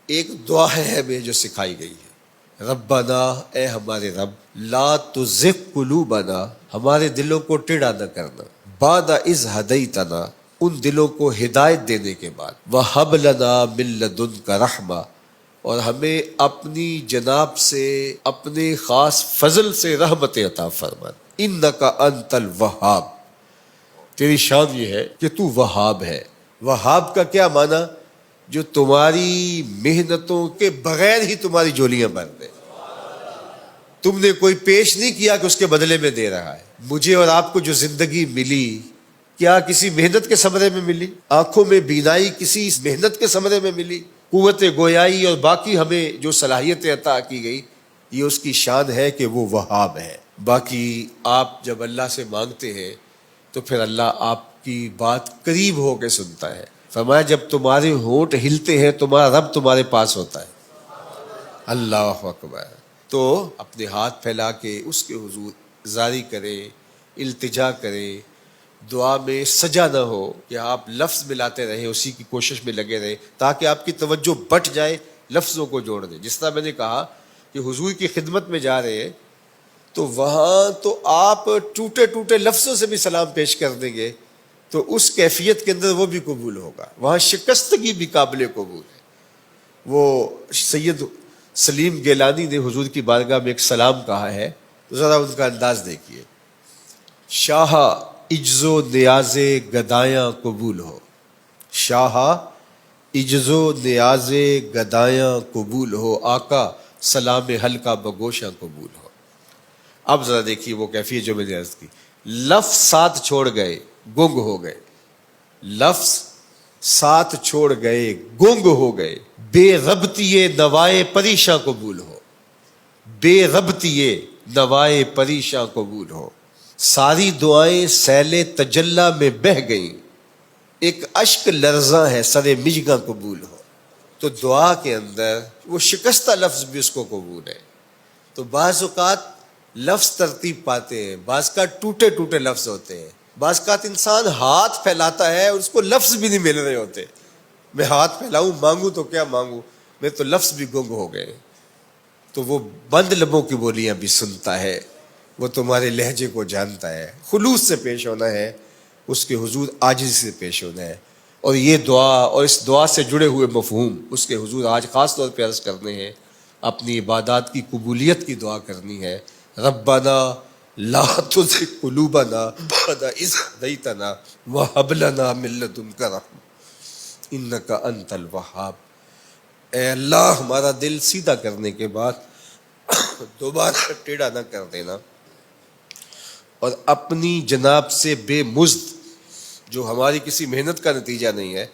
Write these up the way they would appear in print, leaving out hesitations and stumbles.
ایک دعا ہے ہمیں جو سکھائی گئی ہے، ربنا، اے ہمارے رب، لا تزغ قلوبنا، ہمارے دلوں کو ٹیڑھا نہ کرنا، بعد اذ ہدیتنا، ان دلوں کو ہدایت دینے کے بعد، وہب لنا من لدنک رحمہ، اور ہمیں اپنی جناب سے، اپنے خاص فضل سے رحمت عطا فرما، انک انت الوہاب، تیری شان یہ ہے کہ تو وہاب ہے۔ وہاب کا کیا معنی؟ جو تمہاری محنتوں کے بغیر ہی تمہاری جولیاں بھر دے، تم نے کوئی پیش نہیں کیا کہ اس کے بدلے میں دے رہا ہے۔ مجھے اور آپ کو جو زندگی ملی، کیا کسی محنت کے ثمرے میں ملی؟ آنکھوں میں بینائی کسی محنت کے ثمرے میں ملی؟ قوت گویائی اور باقی ہمیں جو صلاحیتیں عطا کی گئی، یہ اس کی شان ہے کہ وہ وہاب ہے۔ باقی آپ جب اللہ سے مانگتے ہیں تو پھر اللہ آپ کی بات قریب ہو کے سنتا ہے۔ فرمایا جب تمہارے ہونٹ ہلتے ہیں تمہارا رب تمہارے پاس ہوتا ہے۔ اللہ اکبر۔ تو اپنے ہاتھ پھیلا کے اس کے حضور زاری کرے، التجا کرے، دعا میں سجا نہ ہو کہ آپ لفظ ملاتے رہیں، اسی کی کوشش میں لگے رہیں تاکہ آپ کی توجہ بٹ جائے، لفظوں کو جوڑ دیں۔ جس طرح میں نے کہا کہ حضور کی خدمت میں جا رہے ہیں تو وہاں تو آپ ٹوٹے ٹوٹے لفظوں سے بھی سلام پیش کر دیں گے تو اس کیفیت کے اندر وہ بھی قبول ہوگا۔ وہاں شکستگی بھی قابل قبول ہے۔ وہ سید سلیم گیلانی نے حضور کی بارگاہ میں ایک سلام کہا ہے، تو ذرا ان کا انداز دیکھیے۔ شاہ عجز و نیاز گدایاں قبول ہو، شاہ عجز و نیاز گدایاں قبول ہو، آقا سلام حلقہ بگوشاں قبول ہو۔ اب ذرا دیکھیے وہ کیفیت جو میں نے عرض کی، لفظ ساتھ چھوڑ گئے گنگ ہو گئے، لفظ ساتھ چھوڑ گئے گنگ ہو گئے، بے ربطیے نوائے پریشاں قبول ہو، بے ربطیے نوائے پریشاں قبول ہو، ساری دعائیں سیل تجلی میں بہہ گئیں، ایک اشک لرزاں ہے سر مجگاں قبول ہو۔ تو دعا کے اندر وہ شکستہ لفظ بھی اس کو قبول ہے۔ تو بعض اوقات لفظ ترتیب پاتے ہیں، بعض کا ٹوٹے ٹوٹے لفظ ہوتے ہیں، بعض کا انسان ہاتھ پھیلاتا ہے اور اس کو لفظ بھی نہیں مل رہے ہوتے۔ میں ہاتھ پھیلاؤں مانگوں تو کیا مانگوں، میں تو لفظ بھی گنگ ہو گئے۔ تو وہ بند لبوں کی بولیاں بھی سنتا ہے، وہ تمہارے لہجے کو جانتا ہے۔ خلوص سے پیش ہونا ہے، اس کے حضور عاجزی سے پیش ہونا ہے۔ اور یہ دعا اور اس دعا سے جڑے ہوئے مفہوم اس کے حضور آج خاص طور پہ عرض کرنے ہیں۔ اپنی عبادات کی قبولیت کی دعا کرنی ہے۔ ربنا لا تزغ قلوبنا بعد اذ ہدیتنا وہب لنا من لدنک رحمہ انک انت الوہاب۔ اے اللہ ہمارا دل سیدھا کرنے کے بعد دوبارہ ٹیڑھا نہ کر دینا، اور اپنی جناب سے بے مزد، جو ہماری کسی محنت کا نتیجہ نہیں ہے،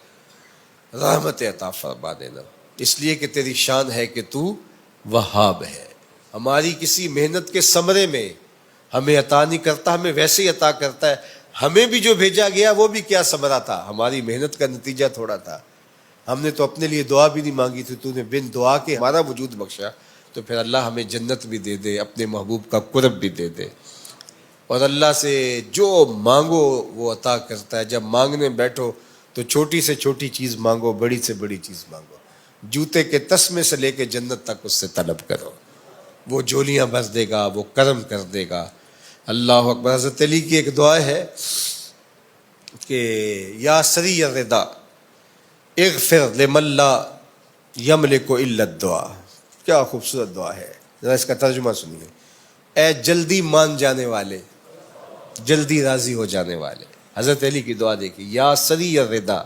رحمت عطا فرما دینا، اس لیے کہ تیری شان ہے کہ تو وہاب ہے۔ ہماری کسی محنت کے ثمرے میں ہمیں عطا نہیں کرتا، ہمیں ویسے ہی عطا کرتا ہے۔ ہمیں بھی جو بھیجا گیا وہ بھی کیا ثمرہ تھا، ہماری محنت کا نتیجہ تھوڑا تھا۔ ہم نے تو اپنے لیے دعا بھی نہیں مانگی تھی، تو نے بن دعا کے ہمارا وجود بخشا، تو پھر اللہ ہمیں جنت بھی دے دے، اپنے محبوب کا قرب بھی دے دے۔ اور اللہ سے جو مانگو وہ عطا کرتا ہے۔ جب مانگنے بیٹھو تو چھوٹی سے چھوٹی چیز مانگو، بڑی سے بڑی چیز مانگو، جوتے کے تسمے سے لے کے جنت تک اس سے طلب کرو، وہ جولیاں بھر دے گا، وہ کرم کر دے گا۔ اللہ اکبر۔ حضرت علی کی ایک دعا ہے کہ یا سری الرضا اغفر لمن لا یملک الا الدعاء۔ کیا خوبصورت دعا ہے، ذرا اس کا ترجمہ سنیے۔ اے جلدی مان جانے والے، جلدی راضی ہو جانے والے۔ حضرت علی کی دعا دیکھیے، یا سری الرضا،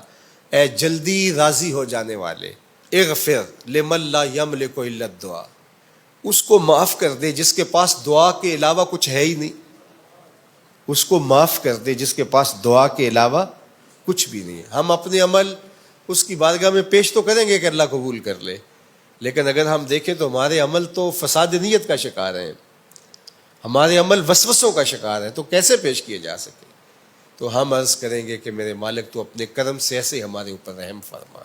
اے جلدی راضی ہو جانے والے، اغفر لمن لا یملک الا الدعاء، اس کو معاف کر دے جس کے پاس دعا کے علاوہ کچھ ہے ہی نہیں، اس کو معاف کر دے جس کے پاس دعا کے علاوہ کچھ بھی نہیں ہے۔ ہم اپنے عمل اس کی بارگاہ میں پیش تو کریں گے کہ اللہ قبول کر لے، لیکن اگر ہم دیکھیں تو ہمارے عمل تو فساد نیت کا شکار ہیں، ہمارے عمل وسوسوں کا شکار ہے، تو کیسے پیش کیے جا سکے؟ تو ہم عرض کریں گے کہ میرے مالک تو اپنے کرم سے ایسے ہمارے اوپر رحم فرما۔